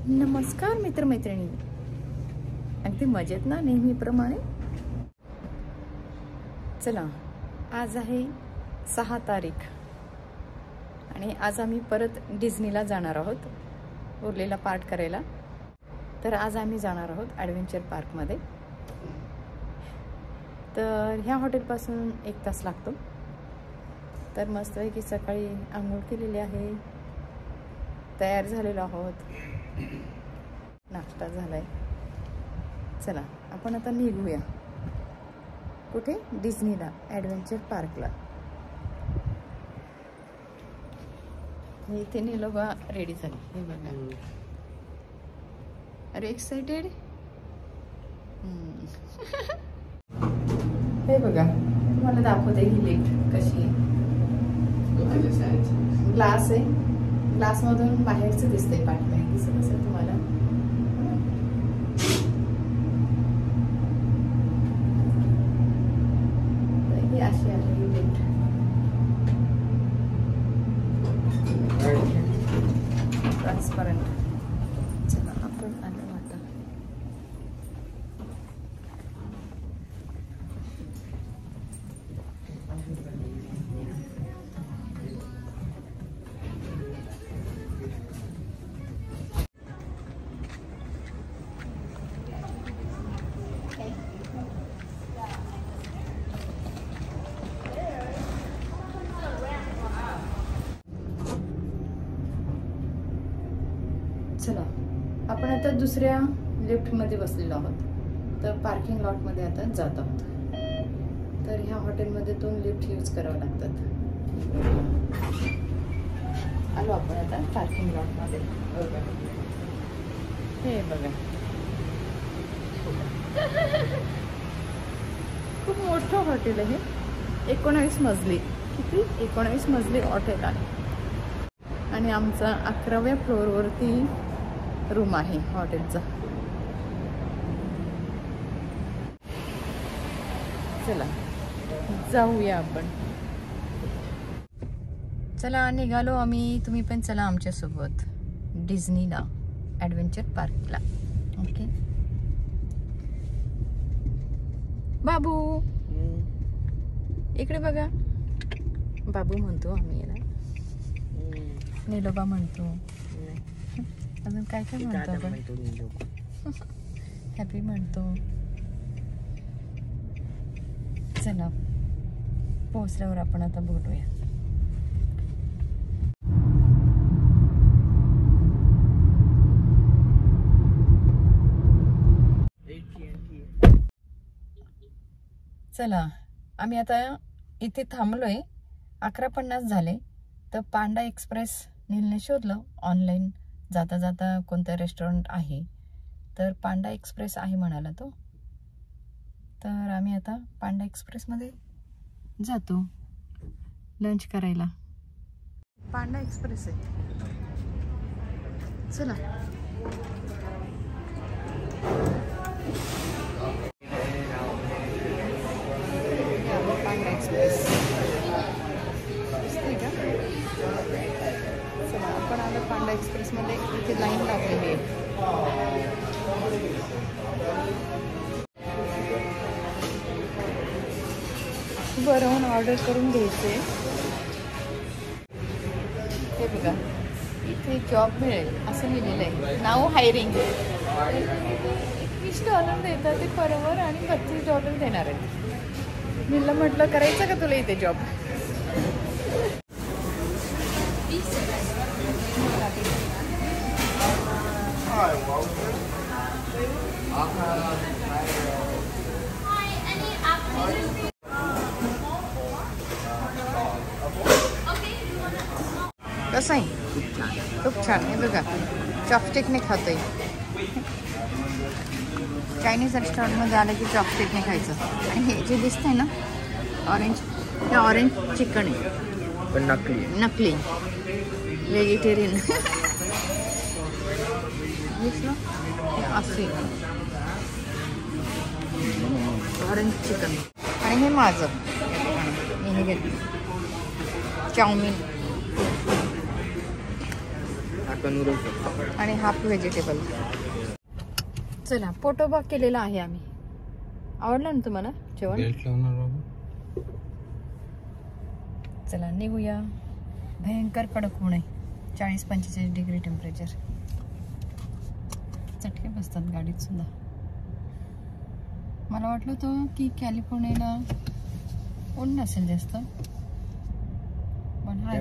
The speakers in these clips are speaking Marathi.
नमस्कार मित्रमैत्रिणी, अगदी मजेत ना नेहमीप्रमाणे. चला, आज आहे 6 तारीख आणि आज आम्ही परत डिझनीला जाणार आहोत उरलेला पार्ट करायला. तर आज आम्ही जाणार आहोत ॲडव्हेंचर पार्कमध्ये. तर ह्या हॉटेलपासून 1 तास लागतो. तर मस्तपैकी सकाळी आंघोळ केलेली आहे, तयार झालेलो आहोत, नाश्ता झालाय. चला आपण आता निघूया. कुठे? डिझनीला, ॲडव्हेंचर पार्कला. इथे नेलो बा, रेडी झाली. हे बघा, अरे एक्साइटेड. हे बघा, तुम्हाला दाखवते ही लिफ्ट कशी आहे. ग्लास आहे, ग्लास मधून बाहेरचं दिसतंय, पाठीमागे दिसत असेल तुम्हाला. ही अशी आहे ही लिफ्ट. ट्रान्सपरंट. चला आपण आलो आता. चला आपण आता दुसऱ्या लिफ्टमध्ये बसलेलो आहोत. तर पार्किंग लॉटमध्ये आता जात आहोत. तर ह्या हॉटेलमध्ये 2 लिफ्ट यूज करावं लागतात. आलो आपण आता पार्किंग लॉटमध्ये. हे बघा, खूप मोठं हॉटेल आहे. 19 मजली. किती? 19 मजली हॉटेल आहे. आणि आमचा 11व्या फ्लोअरवरती रूम आहे हॉटेलचा. चला जाऊया आपण. चला निघालो आम्ही. तुम्ही पण चला आमच्यासोबत डिझनीला, ॲडव्हेंचर पार्कला. ओके बाबू, इकडे बघा. बाबू म्हणतो आम्ही याला. निलोबा म्हणतो. अजून काय काय म्हणतो आपण? हॅपी म्हणतो. चला पोहोचल्यावर आपण आता बोलूया. चला आम्ही आता इथे थांबलोय. 11:50 झाले. तर पांडा एक्सप्रेस नीलने शोधलं ऑनलाईन जाता जाता कोणतं रेस्टॉरंट आहे. तर पांडा एक्सप्रेस आहे म्हणाला तो. तर आम्ही आता पांडा एक्सप्रेसमध्ये जातो लंच करायला. पांडा एक्सप्रेस आहे. चला पांडा एक्सप्रेस. चला आपण आलो पांडा एक्सप्रेसमध्ये. इथे लाईन लागलेली आहे. बरं ऑर्डर करून घ्यायचे. हे बघा, इथे जॉब मिळेल असं लिहिलेलं आहे. नाव हायरिंग. $21 देतात ते परवर आणि $32 देणार आहेत. मी म्हटलं करायचं का तुला इथे जॉब? कसं आहे? खूप छान आहे. बघा चॉपस्टिकने खातोय. चायनीज रेस्टॉरंटमध्ये आलं की चॉपस्टिकने खायचं. आणि हे जे दिसतंय ना ऑरेंज, हे ऑरेंज चिकन आहे, पण नकली आहे. नकली व्हेजिटेरियन. दिसलं असे ऑरेंज चिकन. आणि हे माझं हे घेतलं चाऊमिन. आपण उरवू शकतो. आणि हाफ व्हेजिटेबल. चला पोटोबा केलेला आहे आम्ही. आवडलं ना तुम्हाला जेवण? चला निघूया. भयंकर कडक ऊन आहे. 40-45 डिग्री टेम्परेचर. चटके बसतात गाडीत सुद्धा. मला वाटलं होतं की कॅलिफोर्नियाला ऊन नसेल जास्त, पण आहे.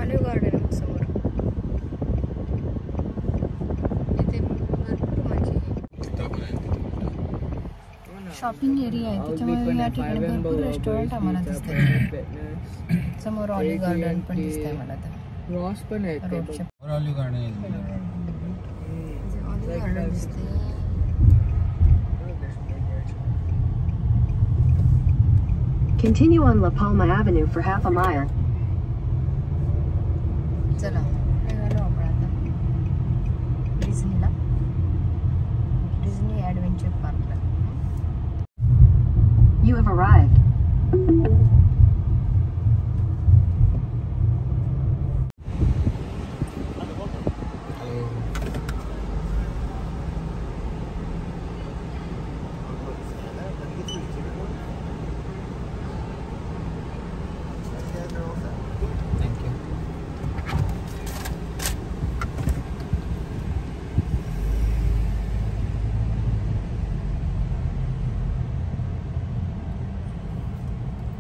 ऑलिव्ह गार्डन समोर. इथे भरपूर माझी शॉपिंग एरिया आहे, त्याच्यामुळे या ठिकाणी भरपूर रेस्टॉरंट आम्हाला दिसतात. समोर ऑलिव्ह गार्डन पण दिसतंय मला. तर रॉस पण आहे रोडच्या ऑलिव्ह गार्डन ऑलिव्ह गार्डन दिसते. Continue on La Palma Avenue for half a mile. चला निघालो आपण आता डिझनीला. डिझनी ॲडव्हेंचर पार्कला. You have arrived.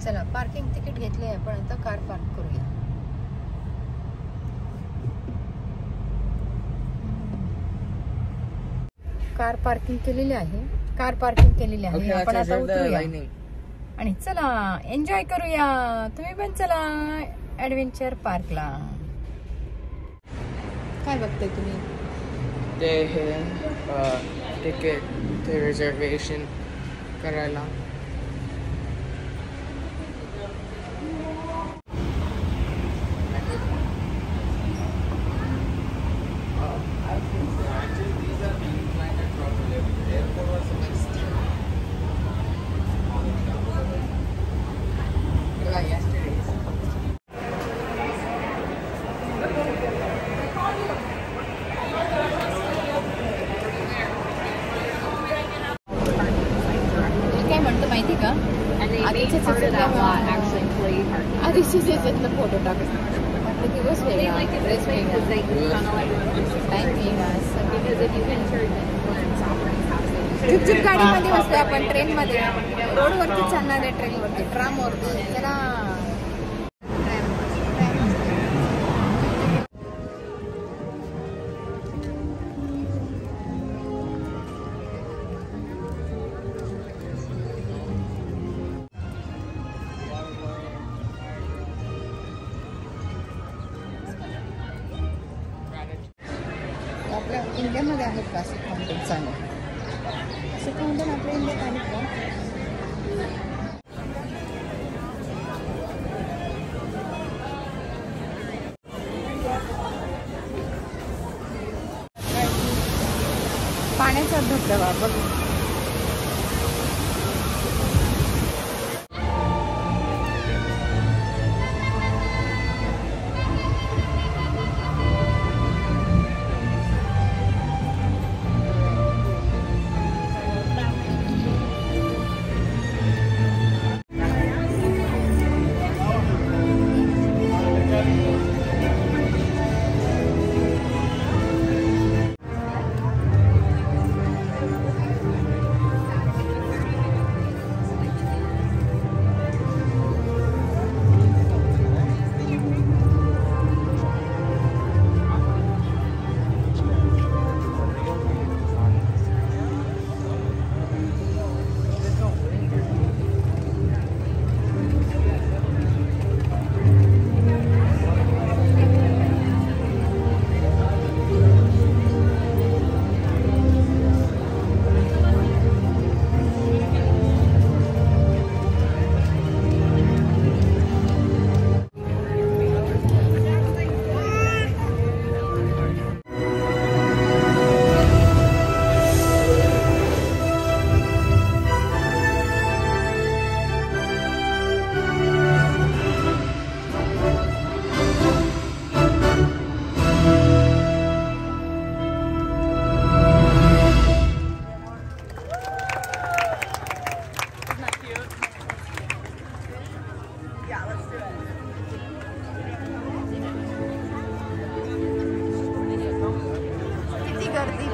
चला पार्किंग तिकीट घेतले आहे, पण आता कार पार्क करूया. कार पार्किंग केलेली आहे. आपण आता उतरूया आणि चला एन्जॉय करूया. तुम्ही पण चला ॲडव्हेंचर पार्कला. काय बघताय तुम्ही? ते हे तिकीट ते रिझर्वेशन करायला. काय म्हणतो माहिती का? आधीच्या सीझनला फोटो टाकतो. म्हटलं दिवस वेगळा, ड्रेस वेगळा, टाइम वेगळा. चुपचुप गाडीमध्ये बसतोय आपण, ट्रेनमध्ये. रोडवरती चालणार आहे, ट्रेनवरती, ट्रामवरती. जरा आपल्या इंडियामध्ये आहेत का असे फाउंटेन? चांगलं असे फाउंटेन आपल्या इंडियात आहेत का? पाण्याचा धबधबा बघ.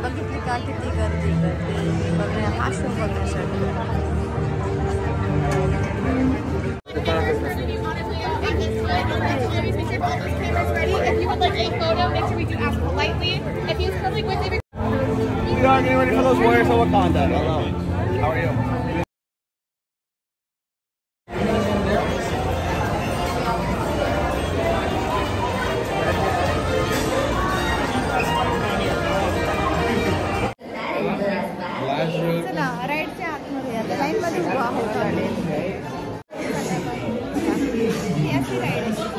बघितली का किती गर्दी करते हा शो बघण्यासाठी. You aren't getting ready for those warriors of Wakanda. Hello. How are you? चला राईडच्या आतमध्ये आता लाईन मध्ये उभा आहोत. ही अशी राईड आहे.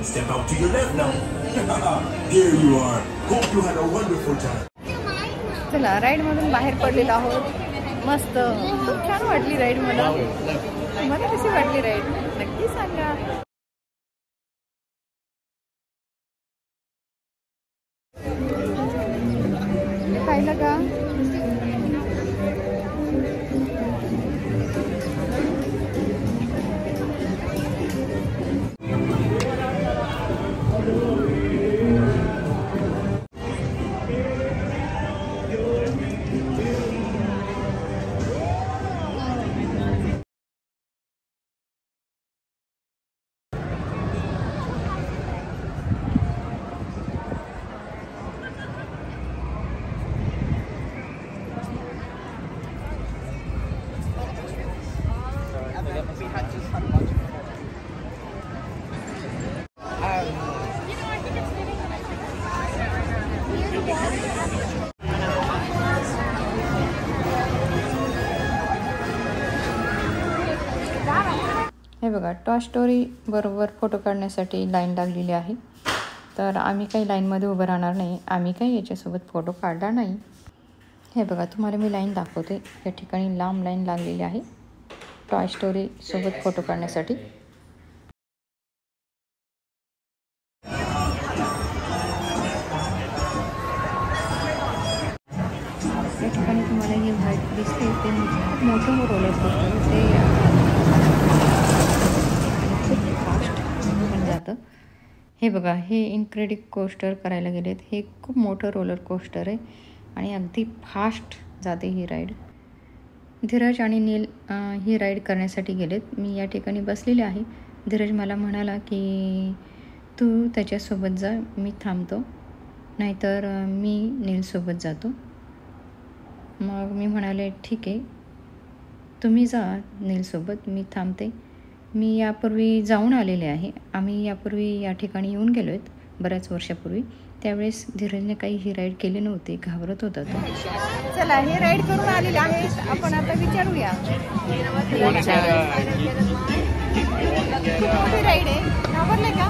Step out to your left now. There you are. Hope you had a wonderful time. चला राईड मधून बाहेर पडलेलो आहोत. मस्त खूप छान वाटली राईड मला. मला कशी वाटली राईड नक्की सांगा. खायला का हे बघा टॉय स्टोरी बरोबर फोटो काढण्यासाठी लाईन लागलेली आहे. तर आम्ही काही लाईनमध्ये उभं राहणार नाही. आम्ही काही याच्यासोबत फोटो काढणार नाही. हे बघा तुम्हाला मी लाईन दाखवते. या ठिकाणी लांब लाईन लागलेली आहे टॉय स्टोरी सोबत फोटो काढण्यासाठी. या ठिकाणी तुम्हाला हे व्हाईट दिसते ते मोठं रोलर कोस्टर ते खूप फास्ट पण जातं. हे बघा हे इन्क्रेडिट कोस्टर करायला गेलेत. हे खूप मोठं रोलर कोस्टर आहे आणि अगदी फास्ट जाते ही राईड. धीरज आणि नील ही राईड करण्यासाठी गेलेत. मी या ठिकाणी बसलेले आहे. धीरज मला म्हणाला की तू त्याच्यासोबत जा मी थांबतो नाहीतर मी नीलसोबत जातो. मग मी म्हणाले ठीक आहे तुम्ही जा नीलसोबत मी थांबते. मी यापूर्वी जाऊन आलेले आहे. आम्ही यापूर्वी या ठिकाणी येऊन गेलो आहेत बऱ्याच वर्षापूर्वी. त्यावेळेस धीरजने काही ही राईड केली नव्हती. घाबरत होता तो. चला हे राईड करून आलेले आहेत. आपण आता विचारूया. मोठी राईड आहे. घाबरले का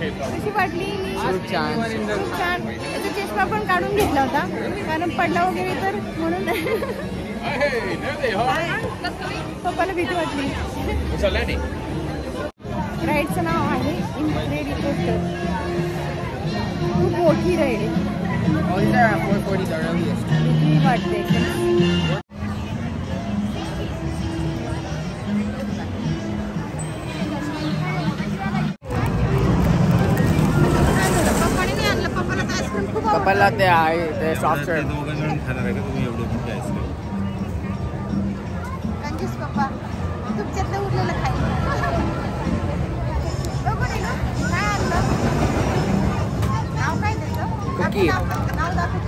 कशी वाटली? खूप छान. त्याचा चष्मा पण काढून घेतला होता कारण पडला वगैरे तर म्हणून पप्पाला भीती वाटली. राईडचं नाव आहे इन्क्रेडिट कोस्टर. खूप मोठी राईड आहे. भीती वाटते. पप्पाला ते आहे ते सॉफ्ट सर्व. खाणार आहे का तुम्ही एवढे मोठे आईस्क्रीम? कंजूस पप्पा तुमच्यातलं उरलेलं खाईल. काय आणलं? नाव काय त्याचं? कुकी. नाव दाखव.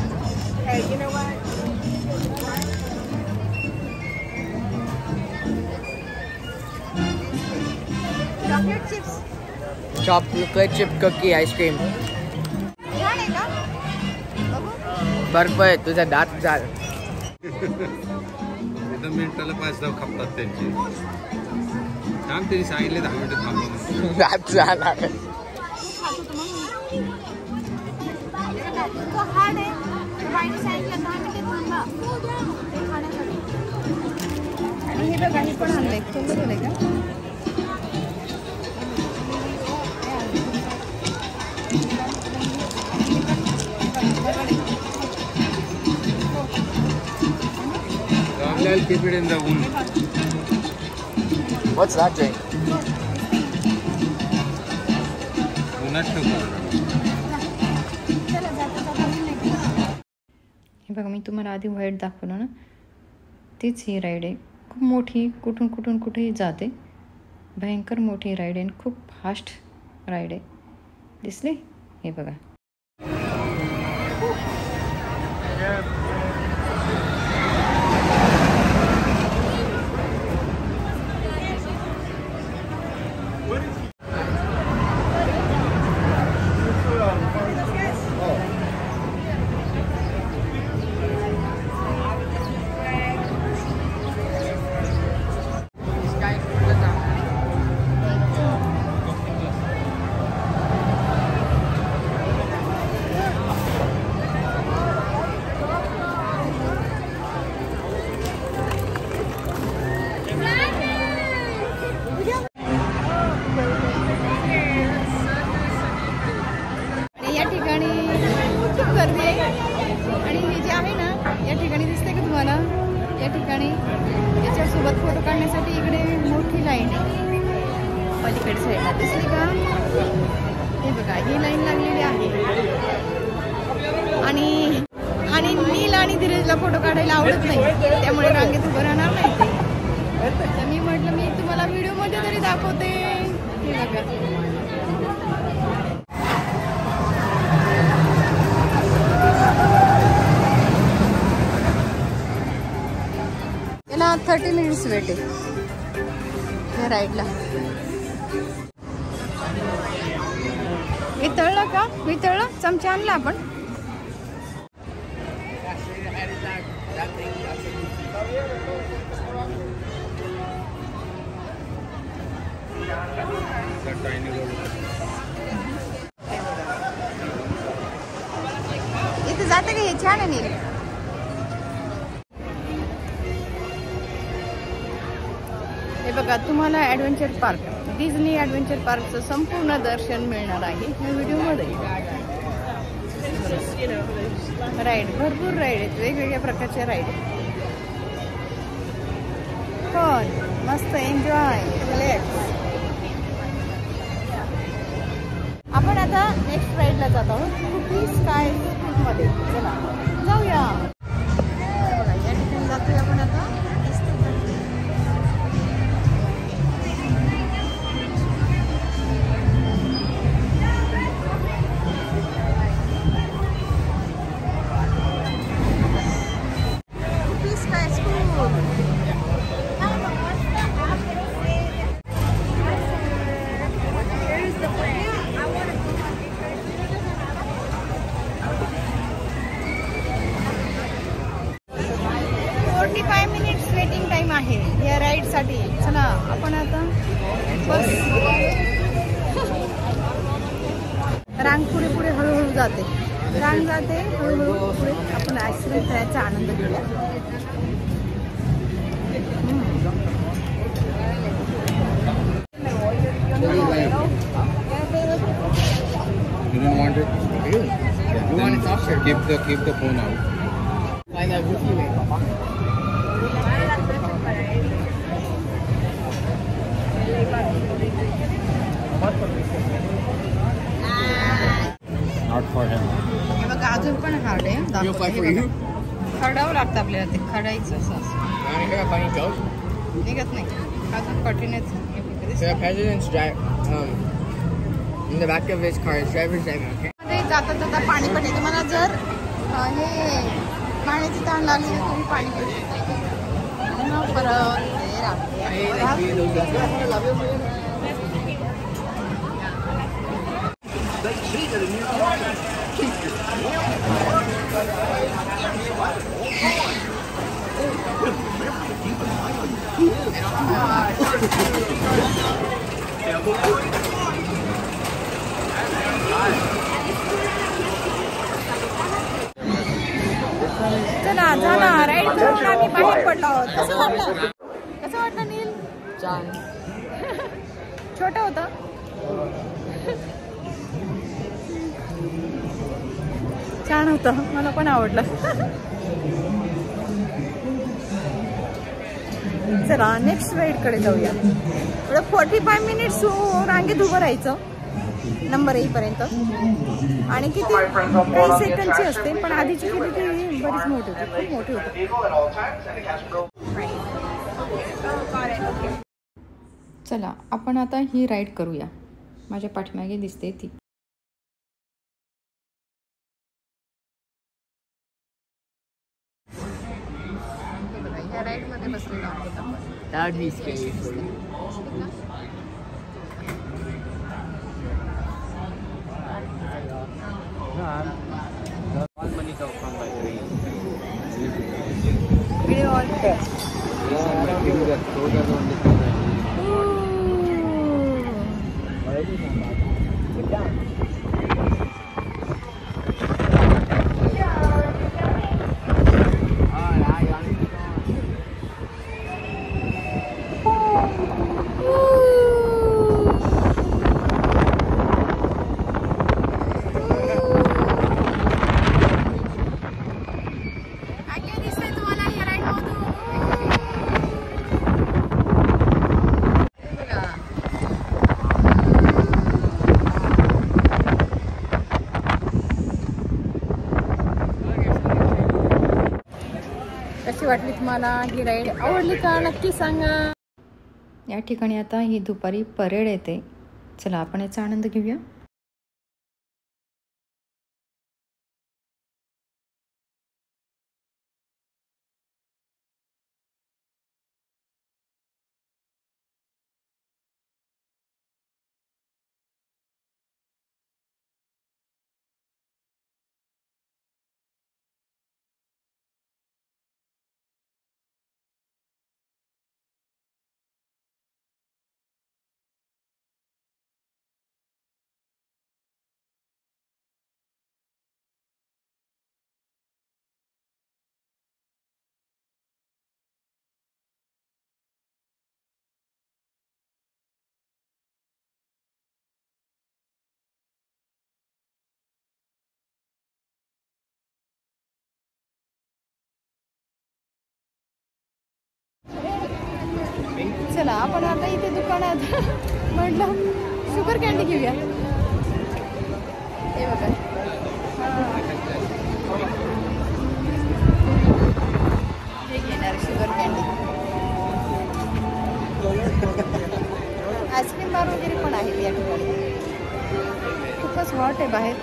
Chocolate chips. Chocolate chip cookie ice cream. छान आहे का? बर्फ आहे तुझा दात झाल. मिनिटाला 5-10 खपतात त्यांची. थांब त्यांनी सांगितले 10 मिनिटं थांबून. दात झाला. तो हार्ड आहे आणि हे बघा, हे पण आणलंय. तुला बोलय का? I'll keep it in the wound. What's that, Jay? उन्हात ठेवतो. हे बघा, मी तुम्हाला आधी व्हाईट दाखवलं ना, तीच ही राईड आहे. खूप मोठी, कुठून कुठून कुठेही जाते. भयंकर मोठी राईड आहे, खूप फास्ट राईड आहे. दिसली? हे बघा. या ठिकाणी खूप गर्दी आहे. आणि हे जे आहे ना, या ठिकाणी दिसते का तुम्हाला? या ठिकाणी याच्यासोबत फोटो काढण्यासाठी इकडे मोठी लाईन आहे. पलीकडे साईडला दिसली का? हे बघा, ही लाईन लागलेली आहे. आणि नील आणि धीरजला फोटो काढायला आवडत नाही, त्यामुळे रांगेत उभं राहणार नाही ते. तर मी म्हटलं, मी तुम्हाला व्हिडिओमध्ये तरी दाखवते. हे बघा, त्याला 30 मिनिट्स वेट आहे या राईडला. वितळलं का? वितळलं? चमचा आणला आपण. इथे जाते का? हे छान आहे नील. हे बघा, तुम्हाला ॲडव्हेंचर पार्क, डिझनी ॲडव्हेंचर पार्कचं संपूर्ण दर्शन मिळणार आहे या व्हिडिओमध्ये. राईड, भरपूर राईड आहेत, वेगवेगळ्या प्रकारच्या राईड. पण मस्त एन्जॉय, रिलॅक्स. आपण आता नेक्स्ट राईडला जात आहोत, कुकी स्काय मध्ये. चला जाऊया. बघा, या ठिकाणी जातोय आपण आता. आहे या राईड साठी. चला आपण आता बस. रांग पुढे पुढे हळूहळू जाते, रांग जाते हळूहळू पुढे. आपण आईस्क्रीम खायचा आनंद घेऊया. You don't want it? Really? Yeah. You want it after? Keep the phone out. Find that goofy way. Not for him. हे बघा, अजून पण हार्ड आहे. खरडावं लागतं आपल्याला, ते खरडायचं असं निघत नाही. अजून कठीणच. The president's in the back of his car, his driver's driving, okay? जाता जाता पाणी पण येते. मला जर हे पाण्याची तहान लागली तर तुम्ही पाणी पिऊ शकता. परत चला झाला राईड करून आम्ही बाहेर पडलो आहोत. कसं वाटलं नील? छान. छोटा होता. छान होतं, मला पण आवडलं. चला नेक्स्ट राईड कडे जाऊया. 45 मिनिट्स रांगेत उभं राहायचं नंबर येईपर्यंत. आणि किती काही सेकंडची असते, पण आधीची किती ती बरीच मोठी होती, खूप मोठी होती. चला आपण आता ही राईड करूया. माझ्या पाठीमागे दिसते ती. ह्या राईड मध्ये बसलेलो आहोत आपण. That would be scary. All money comes from my brain. Video all. कशी वाटली तुम्हाला ही राईड? आवडली का? नक्की सांगा. या ठिकाणी आता ही दुपारी परेड येते. चला आपण याचा आनंद घेऊया. चला आपण आता इथे दुकानात म्हटलं शुगर कॅन्डी घेऊया. हे बघा हे घेणार शुगर कॅन्डी. आईस्क्रीम बार वगैरे पण आहेत या ठिकाणी. खूपच हॉट आहे बाहेर.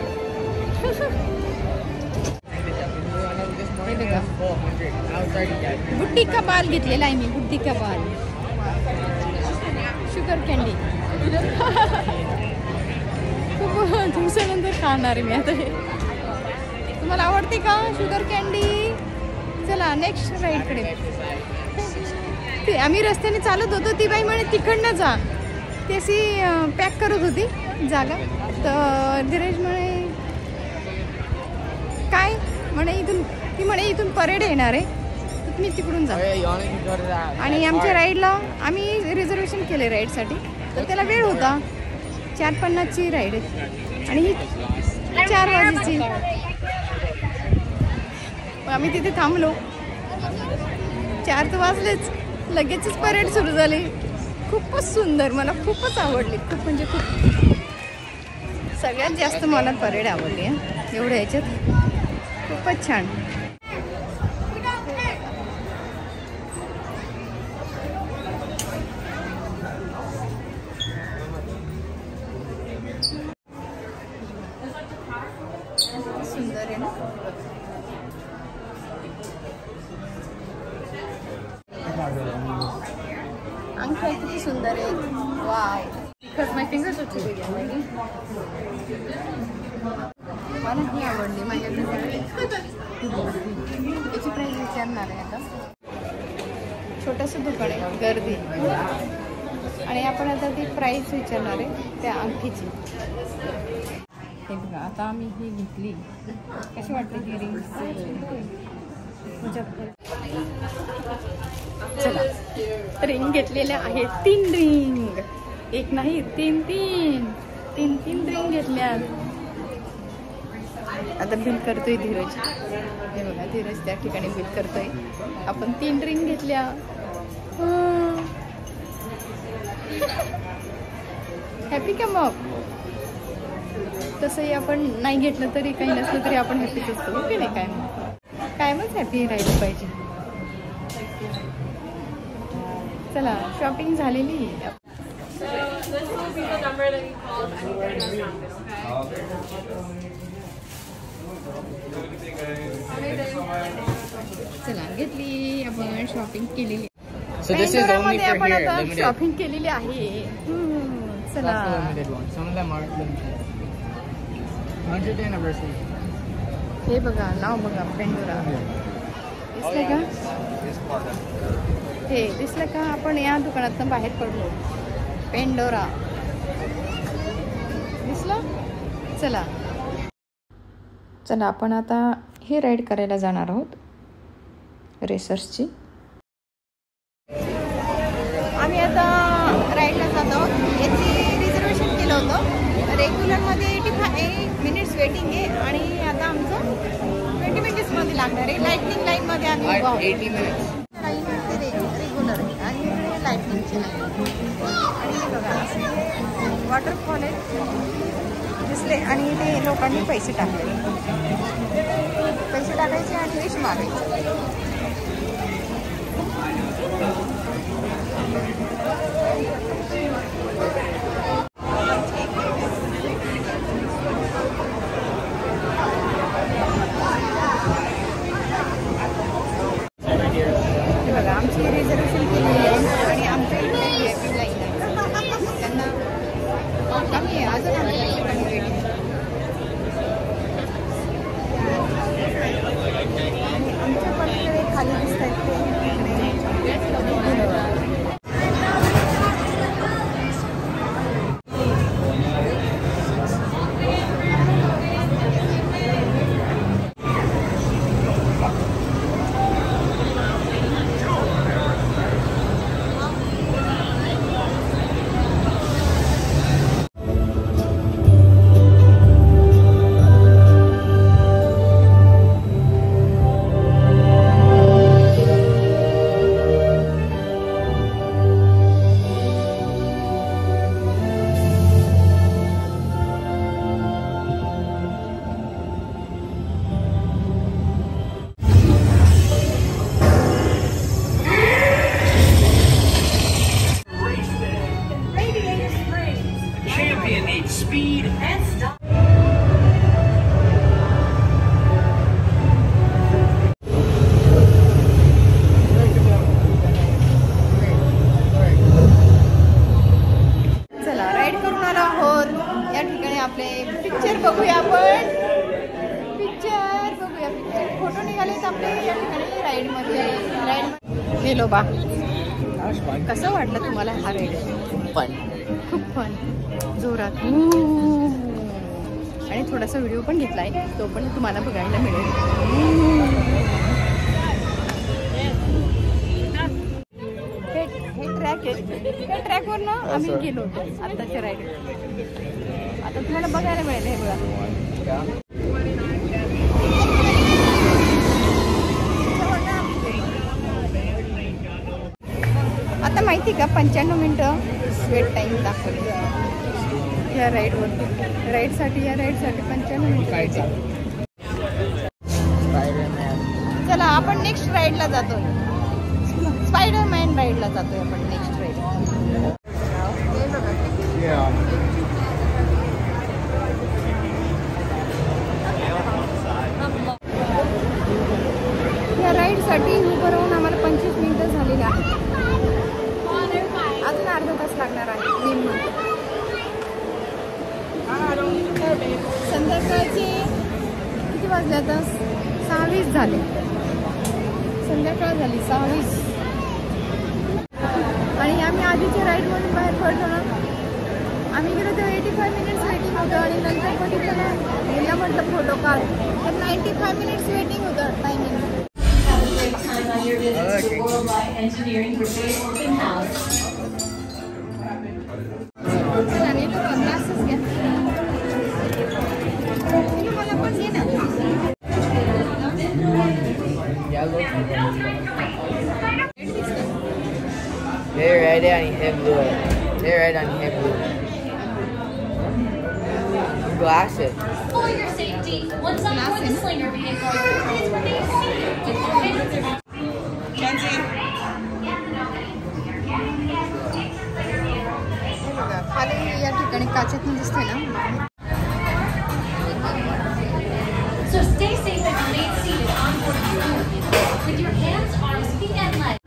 बुड्डी का बाल घेतलेला आहे मी. बुड्डी का बाल शुगर कॅन्डी. खूप दिवसानंतर खाणार आहे मी आता हे. तुम्हाला आवडते का शुगर कॅन्डी? चला नेक्स्ट राईडकडे. ते आम्ही रस्त्याने चालत होतो, ती बाई म्हणे तिकडनं जा. ती अशी पॅक करत होती जागा. तर धीरज म्हणे काय म्हणे इथून, ती म्हणे इथून परेड येणार आहे तर तुम्ही तिकडून जा. आणि आमच्या राईडला आम्ही रिझर्वेशन केले राईडसाठी, तर त्याला वेळ होता. 4:50ची राईड आहे आणि ही 4 वाजेची. आम्ही तिथे थांबलो. 4 तर वाजलेच, लगेचच परेड सुरू झाली. खूपच सुंदर, मला खूपच आवडली. खूप म्हणजे खूप. सगळ्यात जास्त मला परेड आवडली आहे एवढ्या ह्याच्यात. खूपच छान. सुंदर आहे ना. अंगठ्या किती सुंदर आहे. Wow. Because my fingers are too big. मला ही आवडली माझ्या घरी. याची प्राईस विचारणार आहे आता. छोटंसं दुकान आहे, गर्दी. आणि आपण आता ती प्राईस विचारणार आहे त्या अंगठीची. हे बघा आता आम्ही ही घेतली. कशी वाटली ती रिंग? चला रिंग घेतलेल्या आहेत 3 रिंग, एक नाही 3 रिंग घेतल्या. आता बिल करतोय धीरज. हे बघा धीरज त्या ठिकाणी बिल करतोय. आपण 3 रिंग घेतल्या. हॅपी का मग? तसंही आपण नाही घेतलं तरी काही नसलं तरी आपण हॅपीच असतो की नाही? कायमच हॅपी राहिलं पाहिजे. चला शॉपिंग झालेली. चला घेतली आपण शॉपिंग केलेली. So this is only for आपण here. आता Limited. शॉपिंग केलेली आहे. चला That's the limited one. Some of them are limited. 100th anniversary. हे बघा नाव बघा पेंडोरा. दिसलं का? हे दिसलं का? आपण या दुकानातून बाहेर पडलो. पेंडोरा दिसलं? चला आपण आता हे राईड करायला जाणार आहोत रेसर्सची. आम्ही आता राईडला जात आहोत. याची रिझर्वेशन केलं होतं. रेग्युलरमध्ये 85 मिनिट्स वेटिंग आहे आणि आता आमचं 20 मिनिट्समध्ये लागणार आहे. लाईटनिंग लाईनमध्ये आम्ही उभा आहोत. 80 minutes. लाईन ते रेग्युलर आहे आणि इकडे लाईटनिंगची लाईन. आणि हे बघा वॉटरफॉल आहे दिसले आणि ते लोकांनी पैसे टाकले. पैसे टाकायचे आणि विश मागायचे. बघा आमची रिझर्वेशन केलेली आहे आणि आमच्या इथे VIP लाईन आहे. त्यांना कमी आहे अजून आमच्या ठिकाणी वेटिंग. आणि आमच्या पलीकडे खाली दिसत आहेत ते फोटो निघालेत आपले या ठिकाणी राईडमध्ये. गेलो बा. कसं वाटलं तुम्हाला हा राईड? खूप फन जोरात आणि थोडासा व्हिडिओ पण घेतलाय तो पण तुम्हाला बघायला मिळेल. हे ट्रॅकवर ना आम्ही गेलो होतो आत्ताच्या राईड. आता तुम्हाला बघायला मिळेल. हे बघा आता माहिती का 95 मिनिटं वेट टाइम दाखवले या राईडवरती. राईडसाठी 95 मिनिटं. चला आपण नेक्स्ट राईडला जातोय. स्पायडरमॅन राईडला जातोय आपण नेक्स्ट राईड. या राईडसाठी उभं राहून आम्हाला 25 मिनिटं झालेली आहेत. अजून अर्धा तास लागणार आहे. संध्याकाळचे किती वाजले आता? 6:20 झाले. संध्याकाळ झाली 6:20 आणि आम्ही आधीच्या राईडमधून बाहेर पडलो ना. आम्ही गेलो तर 85 मिनिट्स वेटिंग होतं आणि नंतर बघितलं ना गेला म्हटलं फोटो काढ तर 95 मिनिट्स वेटिंग होतं timing. on your visit to the Worldwide Engineering Brigade Open House. They're right on him blue. They're right on him blue. Glasses. For your safety, once on board the Slinger vehicle, please remain seated with your hands. खाली या ठिकाणी काचेतून दिसते ना. So stay safe and remain seated on board the Slinger vehicle with your hands, arms, feet, and legs.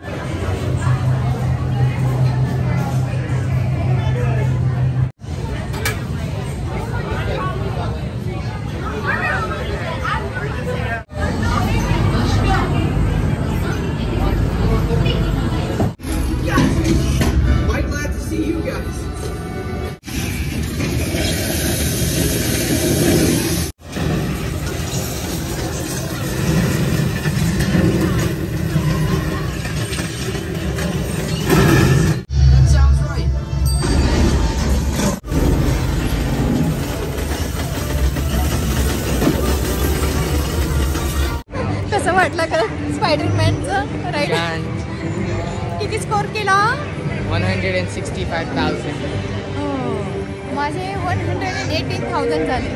कसं वाटलं का स्पायडरमॅनचं राईड? किती स्कोर केला? 165,000. माझे 118,000 झाले.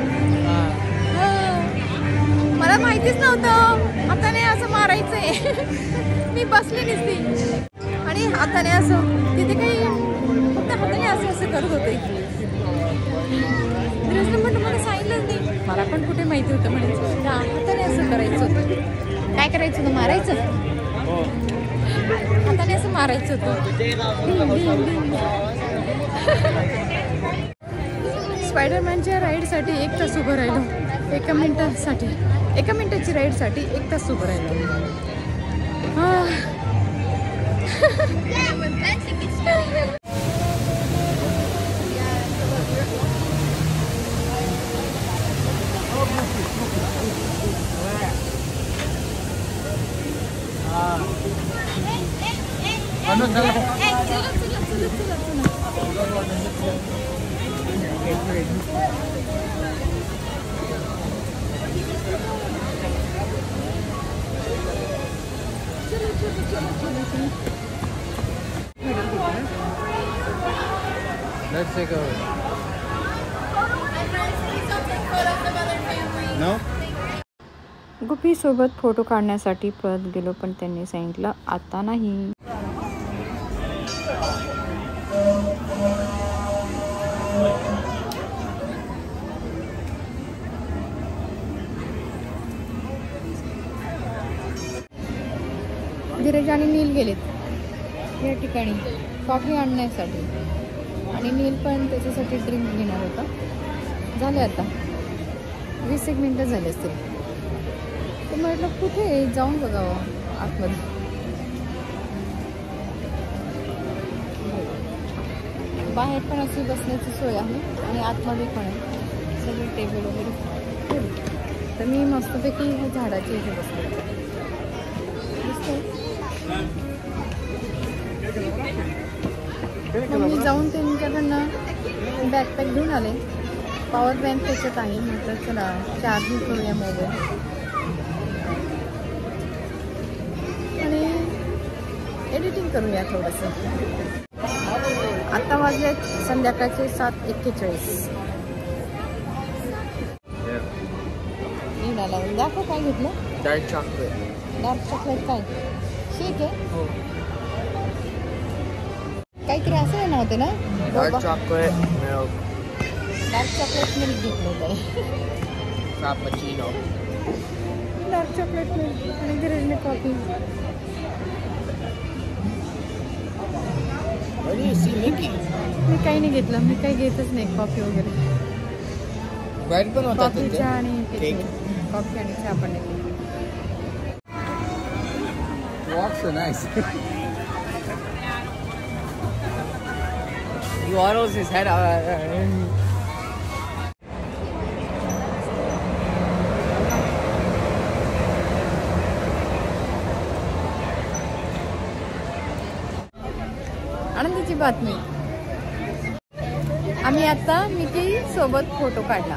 मला माहितीच नव्हतं हाताने असं मारायचंय. मी बसले नसती आणि हाताने असं तिथे काही फक्त हाताने असं असं करत होते. म्हटलं मला सांगितलंच नाही. मला पण कुठे माहिती होतं म्हणायचं हाताने असं करायचं होतं. काय करायचं होतं? मारायचं हाताने असं मारायचं होतं. स्पायडरमॅनच्या राईडसाठी 1 तास उभं राहिलो. 1 मिनिटाची राईडसाठी 1 तास उभं राहिलो. Let's take over. No? Gupi सोबत फोटो काढण्यासाठी पळत गेलो पण त्यांनी सांगितलं आता नाही. धीरज आणि नील गेलेत या ठिकाणी कॉफी आणण्यासाठी आणि नील पण त्याच्यासाठी ड्रिंक घेणार होता. झाले आता 20 मिनिटं झाले असतील. तर म्हटलं कुठे जाऊन बघावं आतमध्ये. बाहेर पण अशी बसण्याची सोय आहे आणि आतमध्ये पण आहे सगळे टेबल वगैरे. तर मी मस्तपैकी ह्या झाडाच्या इथे बसले. मग मी जाऊन त्यांच्याकडनं बॅकपॅक घेऊन आले. पॉवर बँक त्याच्यात आहे. म्हटलं चला चार्जिंग करूया मोबाईल आणि एडिटिंग करूया थोडंसं. आता वाजले संध्याकाळचे 7:41. लावून दाखव काय घेतलं. Dark chocolate. डार्क चॉकलेट काय शेक आहे? काहीतरी असं नाव होते ना. Dark chocolate milk. Dark chocolate milk घेतलं आहे. Frappuccino. डार्क चॉकलेट मिल्क आणि धीरजने coffee. Where do you see Mickey? मी काही नाही घेतलं. मी काही घेतच नाही कॉफी वगैरे. Bread पण होता कॉफी तिथे. चहा आणि Cake. कॉफी आणि चहा पण नाही. Walks are nice. He waddles his head out. आनंदाची बातमी. आम्ही आता मिकी सोबत फोटो काढला.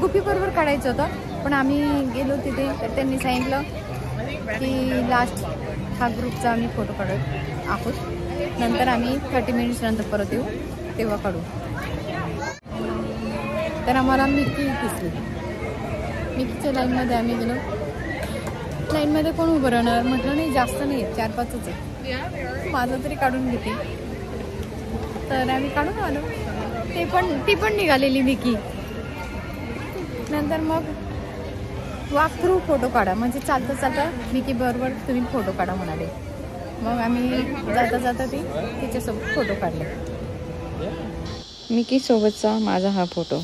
गुपी बरोबर काढायचं होतं, पण आम्ही गेलो तिथे तर त्यांनी सांगितलं की लास्ट हा ग्रुपचा आम्ही फोटो काढत आहोत, नंतर आम्ही 30 मिनिट्स नंतर परत येऊ तेव्हा काढू. तर आम्हाला मिकी दिसली. मिकीच्या लाईनमध्ये आम्ही गेलो. लाईनमध्ये कोण उभं राहणार म्हटलं, नाही जास्त नाही, 4-5च आहे, माझं तरी काढून घेते. तर आम्ही काढून आलो. ती पण निघालेली मिकी. नंतर मग वॉक थ्रू फोटो काढा, म्हणजे चालता चालता मिकी बरोबर तुम्ही फोटो काढा म्हणाले. मग आम्ही जाता जाता तिच्यासोबत फोटो काढले. मिकी सोबतचा माझा हा photo.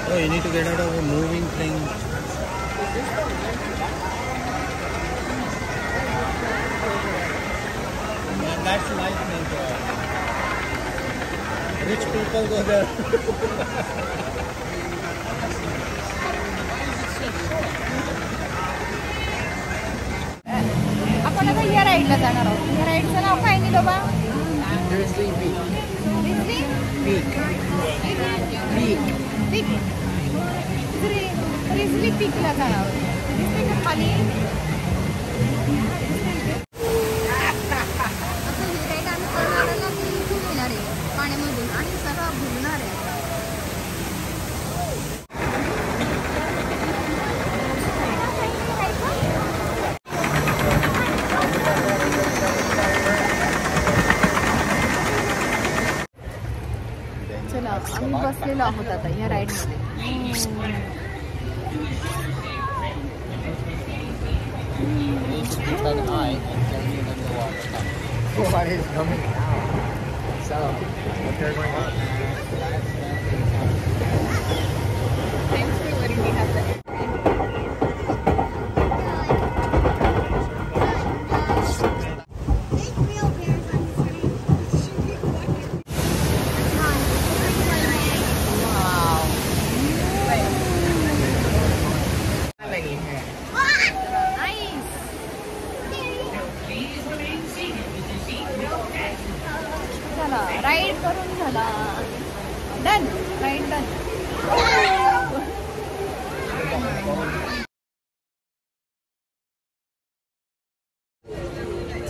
Oh, you need to get out of a moving thing. That's nice nature. Rich people go there. आपण आता या राईडला जाणार आहोत. या राईडचं नाव काय नाही बाबा? Grizzly Peak. ग्रिझली पीकला जाणार आहोत. दिसते का खाली? पाण्यामधून आणि सगळं भुलणार आहे. चला आम्ही बसलेलो आहोत आता या राईड मध्ये. What is coming out? So, what's going on? Thanks for letting me have that. Ride करून झाला. डन. Ride done.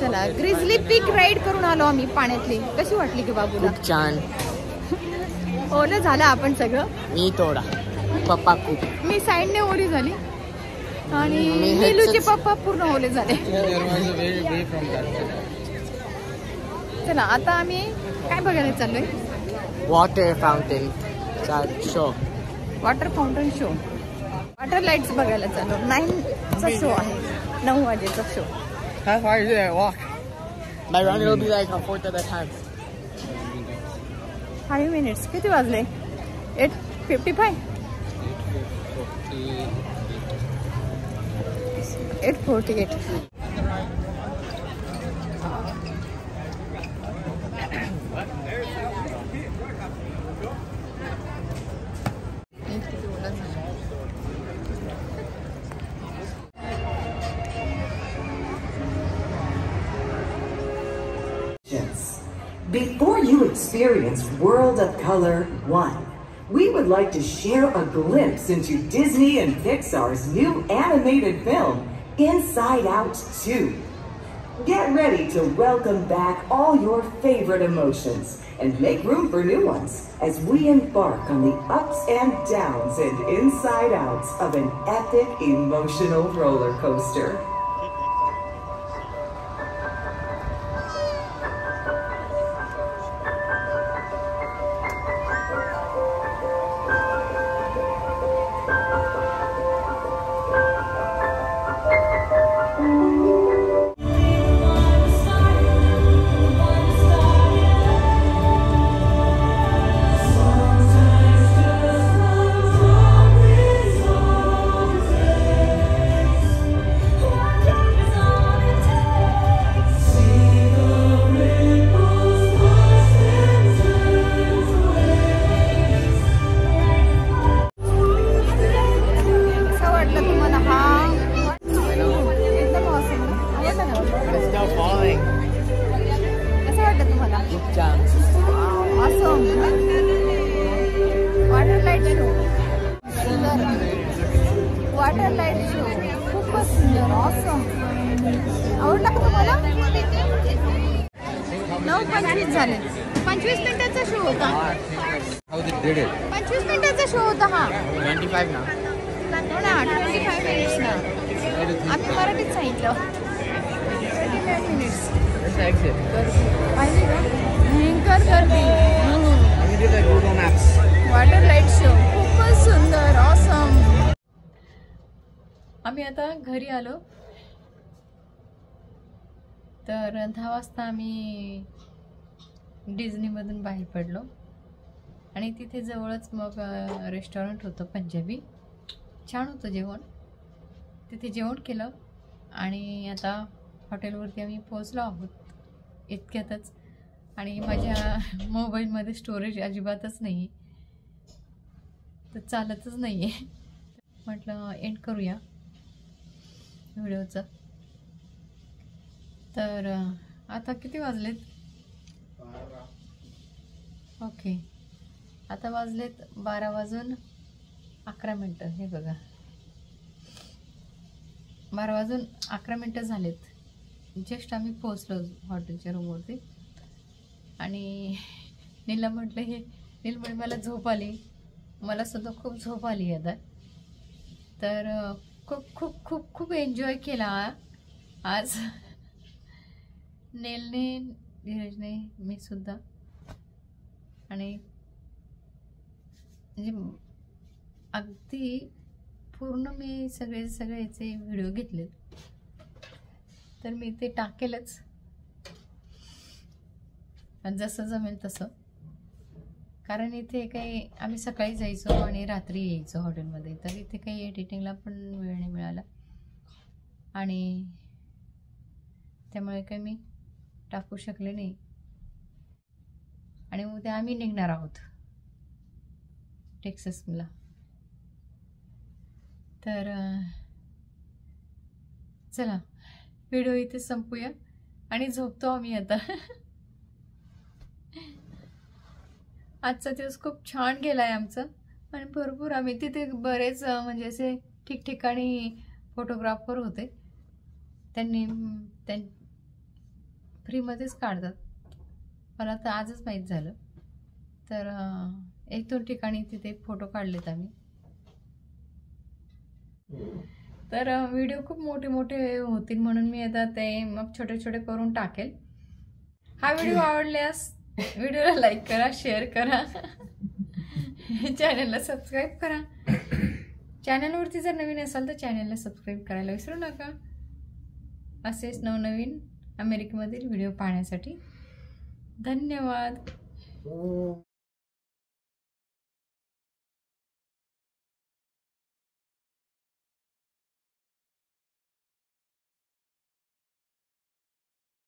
चला ग्रिझली पीक राईड करून आलो आम्ही पाण्यातली. कशी वाटली की बाबूला? खूप छान. ओलं झालं आपण सगळं. मी थोडा, पप्पा खूप. मी साईडने ओली झाली आणि नीलूचे पप्पा पूर्ण ओले झाले. चला आता आम्ही काय बघायला चाललोय? Water fountain show. Water fountain show. Water lights बघायला चाललो. 9चा शो आहे. 9 वाजेचा show. How far is it to walk? My run will be like a fourth of the time. 5 minutes. किती वाजले? 8:55. 8:48. Before you experience World of Color 1, we would like to share a glimpse into Disney and Pixar's new animated film, Inside Out 2. Get ready to welcome back all your favorite emotions and make room for new ones as we embark on the ups and downs and inside outs of an epic emotional roller coaster. Water light show खूपच सुंदर ऑसम. आवडला का तुम्हाला? 9:25 झाले. 25 मिनिटाचा शो होता. How they did it? 25 मिनिटाचा शो होता हा. 25 now. हो ना 25 मिनिट्स ना. आम्ही मराठीत सांगितलं 25 मिनिट्स. Where's the exit? पाहिजे का? भयंकर गर्दी. Let me do the Google Maps. Water light show खूपच सुंदर ऑसम. आम्ही आता घरी आलो. तर 10 वाजता आम्ही डिझनीमधून बाहेर पडलो आणि तिथे जवळच मग रेस्टॉरंट होतं पंजाबी. छान होतं जेवण. तिथे जेवण केलं आणि आता हॉटेलवरती आम्ही पोहोचलो आहोत इतक्यातच. आणि माझ्या मोबाईलमध्ये स्टोरेज अजिबातच नाही आहे, तर चालतच नाही आहे. म्हटलं एंड करूया व्हिडिओचं. तर आता किती वाजलेत? ओके, आता वाजलेत 12:11. हे बघा 12:11 झालेत. जस्ट आम्ही पोहोचलो हॉटेलच्या रूमवरती. आणि नीलला म्हटलं हे नील म्हणे मला झोप आली. मला सुद्धा खूप झोप आली आता. तर खूप खूप खूप खूप एन्जॉय केला आज नीलने, धीरजने, मी सुद्धा. आणि म्हणजे अगदी पूर्ण मी सगळ्याचे व्हिडिओ घेतलेत. तर मी ते टाकेलच जसं जमेल तसं. कारण इथे काही आम्ही सकाळी जायचो आणि रात्री यायचो हॉटेलमध्ये, तर इथे काही एडिटिंगला पण वेळ नाही मिळाला आणि त्यामुळे काही मी टाकू शकले नाही. आणि उद्या आम्ही निघणार आहोत टेक्सासला. तर चला व्हिडिओ इथे संपूया आणि झोपतो आम्ही आता. आजचा दिवस खूप छान गेला आहे आमचा. आणि भरपूर आम्ही तिथे बरेच म्हणजे असे ठिकठिकाणी फोटोग्राफर होते. त्यांनी फ्रीमध्येच काढतात. मला तर आजच माहीत झालं. तर 1-2 ठिकाणी तिथे फोटो काढलेत आम्ही. तर व्हिडिओ खूप मोठे मोठे होतील म्हणून मी आता ते मग छोटे छोटे करून टाकेल. हा व्हिडिओ आवडल्यास व्हिडिओला लाईक करा, शेअर करा, चॅनलला सबस्क्राईब करा. चॅनलवरती जर नवीन असाल तर चॅनलला सबस्क्राईब करायला विसरू नका. असेच नवनवीन अमेरिकेमधील व्हिडिओ पाहण्यासाठी धन्यवाद.